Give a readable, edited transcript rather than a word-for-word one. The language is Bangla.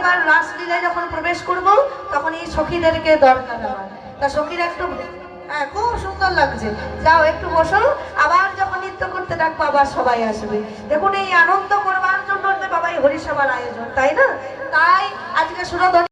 আবার রাসলীলায় যখন প্রবেশ করব তখন এই সখীদেরকে দরকার আমার। তা সখীরা একটু, হ্যাঁ খুব সুন্দর লাগছে, যাও একটু বসো, আবার যখন নৃত্য করতে ডাকবো আবার সবাই আসবে। দেখুন এই আনন্দ করবার জন্য বাবাই হরিসভার আয়োজন, তাই না? তাই আজকে সুরধ্বনি